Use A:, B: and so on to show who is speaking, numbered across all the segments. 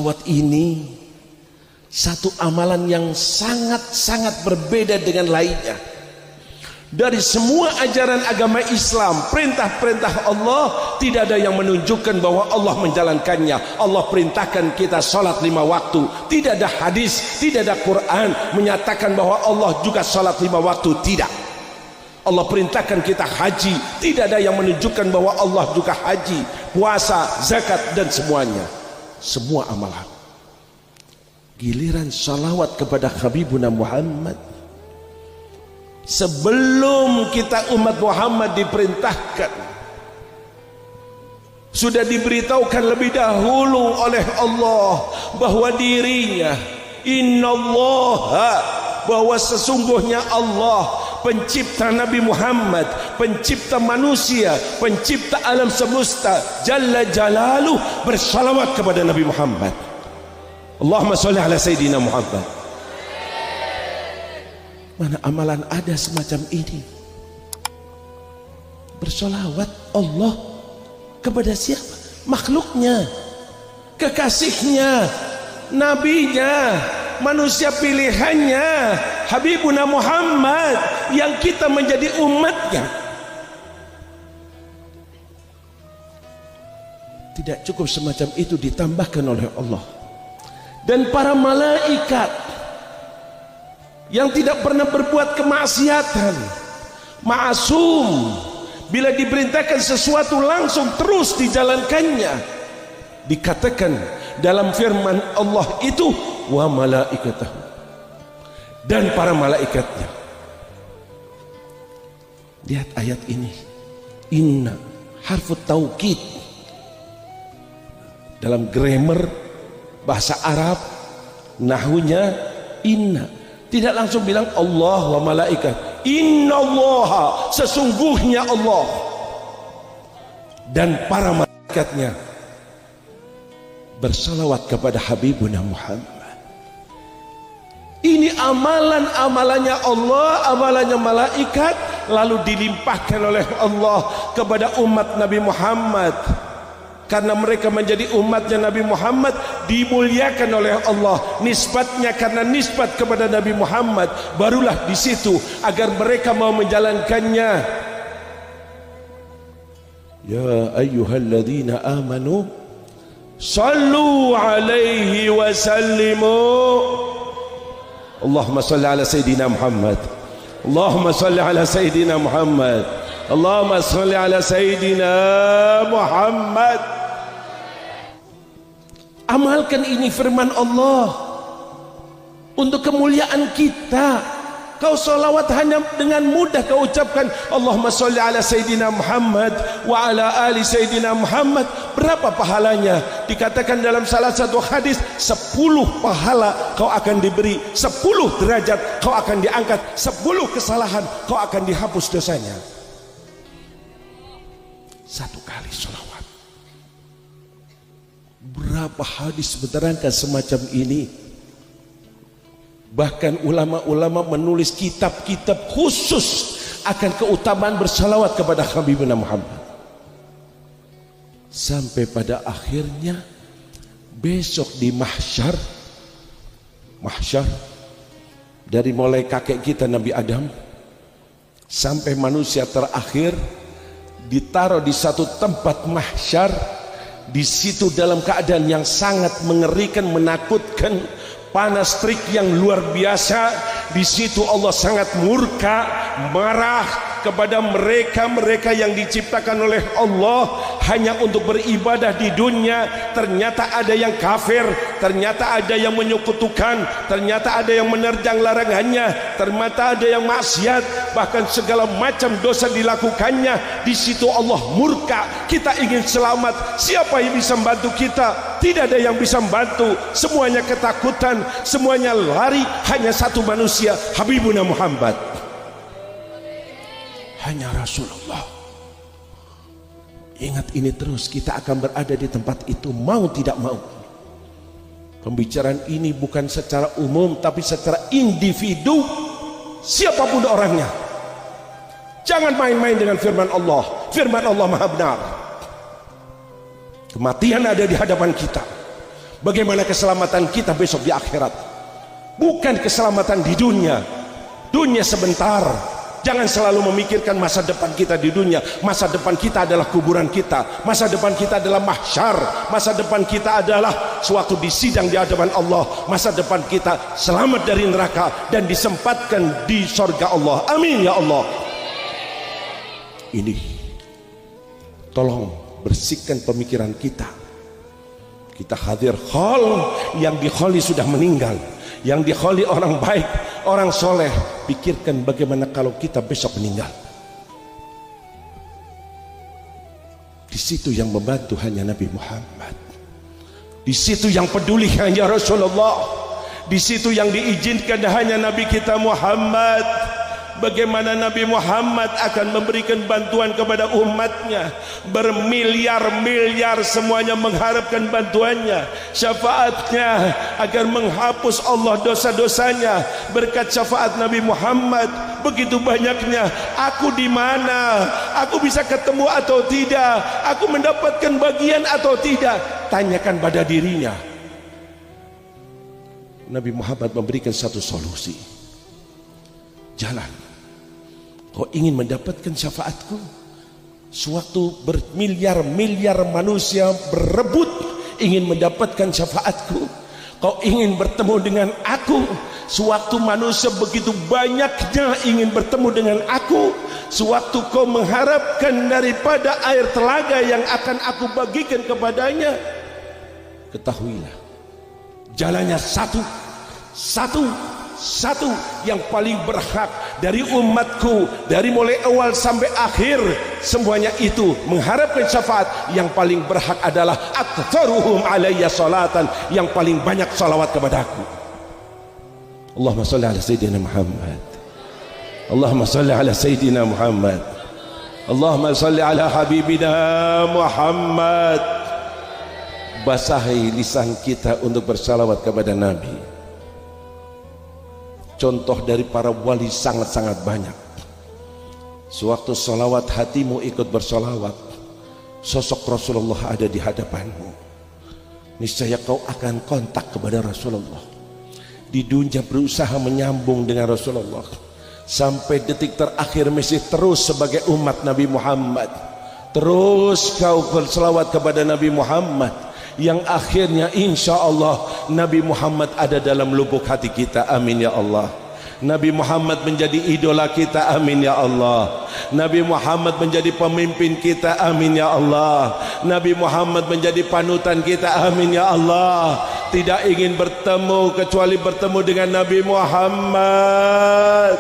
A: Salawat ini satu amalan yang sangat-sangat berbeda dengan lainnya. Dari semua ajaran agama Islam, perintah-perintah Allah, tidak ada yang menunjukkan bahwa Allah menjalankannya. Allah perintahkan kita salat 5 waktu. Tidak ada hadis, tidak ada Quran menyatakan bahwa Allah juga salat 5 waktu. Tidak. Allah perintahkan kita haji. Tidak ada yang menunjukkan bahwa Allah juga haji, puasa, zakat, dan semuanya. Semua amalan. Giliran salawat kepada Habibuna Muhammad, sebelum kita umat Muhammad diperintahkan, sudah diberitahukan lebih dahulu oleh Allah bahwa dirinya, innallaha, bahwa sesungguhnya Allah pencipta Nabi Muhammad, pencipta manusia, pencipta alam semesta, Jalla Jalaluh, bersalawat kepada Nabi Muhammad. Allahumma sholli ala Sayyidina Muhammad. Mana amalan ada semacam ini? Bersolawat Allah kepada siapa? Makhluknya, kekasihnya, nabinya, manusia pilihannya, Habibuna Muhammad, yang kita menjadi umatnya. Tidak cukup semacam itu, ditambahkan oleh Allah dan para malaikat yang tidak pernah berbuat kemaksiatan, ma'asum, bila diperintahkan sesuatu langsung terus dijalankannya. Dikatakan dalam firman Allah itu, wa malaikatahu, dan para malaikatnya. Lihat ayat ini, inna harfu taukid. Dalam grammar bahasa Arab, nahwunya inna, tidak langsung bilang Allah wa malaikat. Inna Allah, sesungguhnya Allah dan para malaikatnya bersalawat kepada Habibuna Muhammad. Ini amalan-amalannya Allah, amalannya malaikat, lalu dilimpahkan oleh Allah kepada umat Nabi Muhammad. Karena mereka menjadi umatnya Nabi Muhammad, dimuliakan oleh Allah. Nisbatnya karena nisbat kepada Nabi Muhammad, barulah di situ agar mereka mau menjalankannya. Ya ayyuhalladzina amanu sallu alaihi wa sallimu. Allahumma salli ala Sayyidina Muhammad. Allahumma salli ala Sayyidina Muhammad. Allahumma salli ala Sayyidina Muhammad. Amalkan ini firman Allah untuk kemuliaan kita. Kau salawat hanya dengan mudah kau ucapkan Allahumma sholli ala Sayyidina Muhammad wa ala ali Sayyidina Muhammad. Berapa pahalanya? Dikatakan dalam salah satu hadis, 10 pahala kau akan diberi, 10 derajat kau akan diangkat, 10 kesalahan kau akan dihapus dosanya. 1 kali salawat. Berapa hadis menerangkan semacam ini. Bahkan ulama-ulama menulis kitab-kitab khusus akan keutamaan bersalawat kepada Habibuna Muhammad. Sampai pada akhirnya besok di mahsyar, dari mulai kakek kita Nabi Adam sampai manusia terakhir, ditaruh di satu tempat mahsyar. Di situ dalam keadaan yang sangat mengerikan, menakutkan, panas terik yang luar biasa. Di situ Allah sangat murka, marah kepada mereka yang diciptakan oleh Allah hanya untuk beribadah di dunia. Ternyata ada yang kafir, ternyata ada yang menyekutukan, ternyata ada yang menerjang larangannya, ternyata ada yang maksiat, bahkan segala macam dosa dilakukannya. Di situ Allah murka. Kita ingin selamat, siapa yang bisa membantu kita? Tidak ada yang bisa membantu. Semuanya ketakutan, semuanya lari. Hanya satu manusia, Habibuna Muhammad, hanya Rasulullah. Ingat ini terus, kita akan berada di tempat itu mau tidak mau. Pembicaraan ini bukan secara umum, tapi secara individu, siapapun orangnya. Jangan main-main dengan firman Allah. Firman Allah maha benar. Kematian ada di hadapan kita, Bagaimana keselamatan kita besok di akhirat? Bukan keselamatan di dunia. Dunia sebentar. Jangan selalu memikirkan masa depan kita di dunia. Masa depan kita adalah kuburan kita. Masa depan kita adalah mahsyar. Masa depan kita adalah suatu disidang di hadapan Allah. Masa depan kita selamat dari neraka dan disempatkan di surga Allah. Amin ya Allah. Ini tolong bersihkan pemikiran kita. Kita hadir khol, yang dikholi sudah meninggal, yang dikholi orang baik, orang soleh. Pikirkan bagaimana kalau kita besok meninggal. Di situ yang membantu hanya Nabi Muhammad. Di situ yang peduli hanya Rasulullah. Di situ yang diizinkan hanya Nabi kita Muhammad. Bagaimana Nabi Muhammad akan memberikan bantuan kepada umatnya, bermiliar-miliar semuanya mengharapkan bantuannya, syafaatnya agar menghapus Allah dosa-dosanya. Berkat syafaat Nabi Muhammad begitu banyaknya. Aku di mana? Aku bisa ketemu atau tidak? Aku mendapatkan bagian atau tidak? Tanyakan pada dirinya. Nabi Muhammad memberikan satu solusi. Jalan. Kau ingin mendapatkan syafaatku? Sewaktu bermiliar-miliar manusia berebut ingin mendapatkan syafaatku, kau ingin bertemu dengan aku. Sewaktu manusia begitu banyaknya ingin bertemu dengan aku, sewaktu kau mengharapkan daripada air telaga yang akan aku bagikan kepadanya, ketahuilah jalannya satu yang paling berhak dari umatku, dari mulai awal sampai akhir, semuanya itu mengharapkan syafaat. Yang paling berhak adalah aktsaruhum alayya salatan, yang paling banyak salawat kepadaku. Allahumma shalli ala sayyidina Muhammad. Allahumma shalli ala sayyidina Muhammad. Allahumma shalli ala habibina Muhammad. Basahi lisan kita untuk bersalawat kepada Nabi. Contoh dari para wali sangat-sangat banyak. Sewaktu salawat hatimu ikut bersalawat, sosok Rasulullah ada di hadapanmu. Niscaya kau akan kontak kepada Rasulullah. Di dunia berusaha menyambung dengan Rasulullah. Sampai detik terakhir masih terus sebagai umat Nabi Muhammad. Terus kau bersalawat kepada Nabi Muhammad. Yang akhirnya insya Allah Nabi Muhammad ada dalam lubuk hati kita. Amin ya Allah. Nabi Muhammad menjadi idola kita. Amin ya Allah. Nabi Muhammad menjadi pemimpin kita. Amin ya Allah. Nabi Muhammad menjadi panutan kita. Amin ya Allah. Tidak ingin bertemu kecuali bertemu dengan Nabi Muhammad.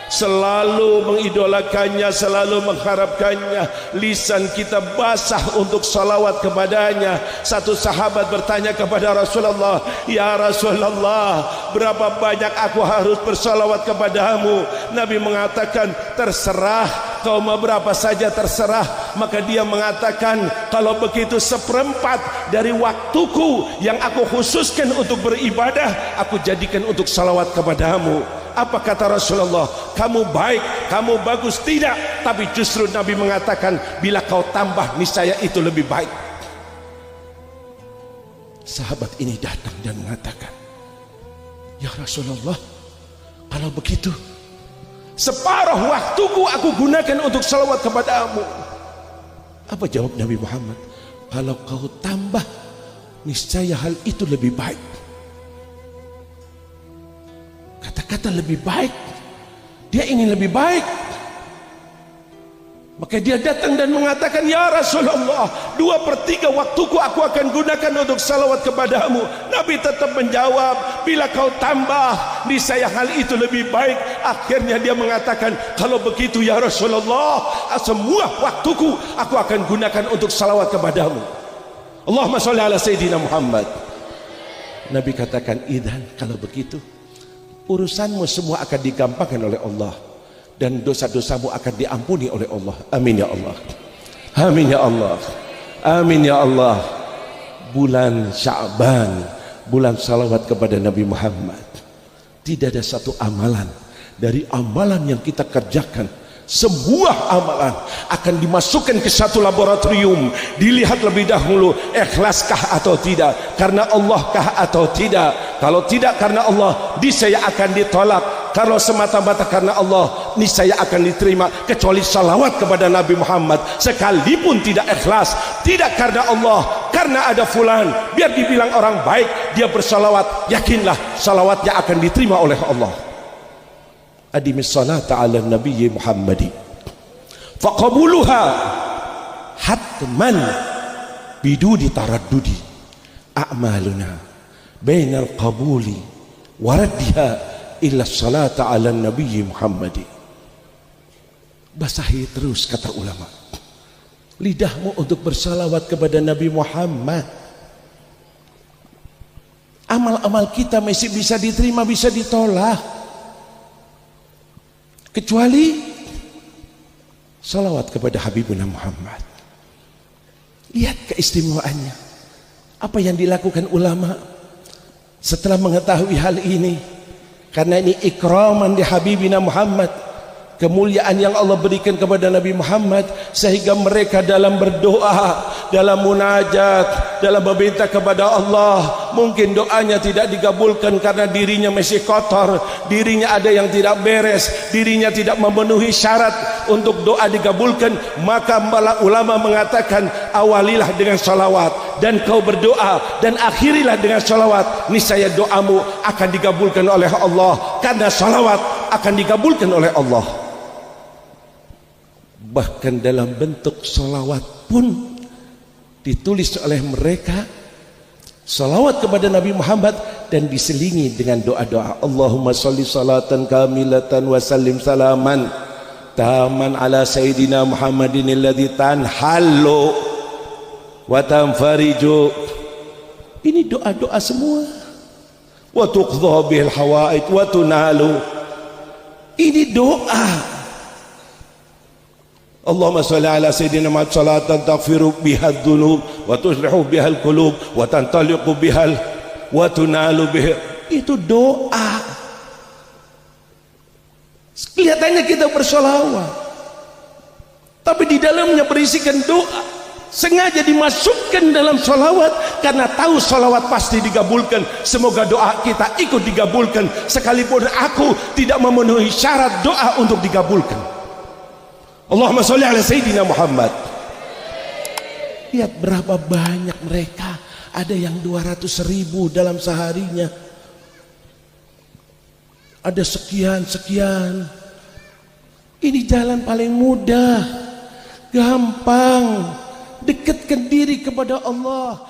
A: Selalu mengidolakannya, selalu mengharapkannya. Lisan kita basah untuk salawat kepadanya. Satu sahabat bertanya kepada Rasulullah, ya Rasulullah, berapa banyak aku harus bersalawat kepadamu? Nabi mengatakan, terserah, kau mau berapa saja terserah. Maka dia mengatakan, kalau begitu 1/4 dari waktuku yang aku khususkan untuk beribadah, aku jadikan untuk salawat kepadamu. Apa kata Rasulullah? Kamu baik, kamu bagus. Tidak, tapi justru Nabi mengatakan, bila kau tambah niscaya itu lebih baik. Sahabat ini datang dan mengatakan, ya Rasulullah, kalau begitu separuh waktuku aku gunakan untuk salawat kepadamu. Apa jawab Nabi Muhammad? Kalau kau tambah niscaya hal itu lebih baik. Kata-kata lebih baik, dia ingin lebih baik. Maka dia datang dan mengatakan, ya Rasulullah, 2/3 waktuku aku akan gunakan untuk salawat kepadamu. Nabi tetap menjawab, bila kau tambah niscaya hal itu lebih baik. Akhirnya dia mengatakan, kalau begitu ya Rasulullah, semua waktuku aku akan gunakan untuk salawat kepadamu. Allahumma sholli ala sayyidina Muhammad. Nabi katakan, idzan, kalau begitu urusanmu semua akan digampangkan oleh Allah dan dosa-dosamu akan diampuni oleh Allah. Amin ya Allah. Amin ya Allah. Amin ya Allah. Bulan Sya'ban, bulan salawat kepada Nabi Muhammad. Tidak ada satu amalan dari amalan yang kita kerjakan Sebuah amalan akan dimasukkan ke satu laboratorium, dilihat lebih dahulu ikhlaskah atau tidak, karena Allah kah atau tidak. Kalau tidak karena Allah, niscaya akan ditolak. Kalau semata-mata karena Allah, niscaya akan diterima. Kecuali salawat kepada Nabi Muhammad, sekalipun tidak ikhlas, tidak karena Allah, karena ada fulan, biar dibilang orang baik, dia bersalawat, yakinlah salawatnya akan diterima oleh Allah. Adimis salata ala nabiyyi Muhammadi faqabuluha hatman bidudi taraddudi a'maluna bainal qabuli waraddiha illa salata ala nabiyyi Muhammadi. Basahi terus, kata ulama, lidahmu untuk bersalawat kepada Nabi Muhammad. Amal-amal kita masih bisa diterima, bisa ditolak, kecuali salawat kepada Habibuna Muhammad. Lihat keistimewaannya, apa yang dilakukan ulama setelah mengetahui hal ini, karena ini ikraman di Habibina Muhammad, kemuliaan yang Allah berikan kepada Nabi Muhammad, sehingga mereka dalam berdoa, dalam munajat, dalam meminta kepada Allah, mungkin doanya tidak dikabulkan karena dirinya masih kotor, dirinya ada yang tidak beres, dirinya tidak memenuhi syarat untuk doa dikabulkan. Maka ulama mengatakan, awalilah dengan salawat, dan kau berdoa, dan akhirilah dengan salawat, niscaya doamu akan dikabulkan oleh Allah, karena salawat akan dikabulkan oleh Allah. Bahkan dalam bentuk salawat pun ditulis oleh mereka salawat kepada Nabi Muhammad dan diselingi dengan doa-doa. Allahumma sholli salatan kamilatan wa sallim salaman taman ala sayyidina Muhammadin alladhi tanhallu wa tanfariju. Ini doa-doa semua. Wa tuqdha bihil hawaid wa tunalu. Ini doa. Allahumma sholli ala sayyidina Muhammad salatan taghfiru bihal dhunub wa tuslihu bihal qulub wa tantaliqu bihal wa tunalu bihal. Itu doa. Kelihatannya kita bersolawat, tapi di dalamnya berisikan doa. Sengaja dimasukkan dalam solawat karena tahu solawat pasti dikabulkan. Semoga doa kita ikut dikabulkan, sekalipun aku tidak memenuhi syarat doa untuk dikabulkan. Allahumma sholli ala sayyidina Muhammad. Lihat berapa banyak mereka. Ada yang 200.000 dalam seharinya, ada sekian. Ini jalan paling mudah, gampang, dekatkan diri kepada Allah.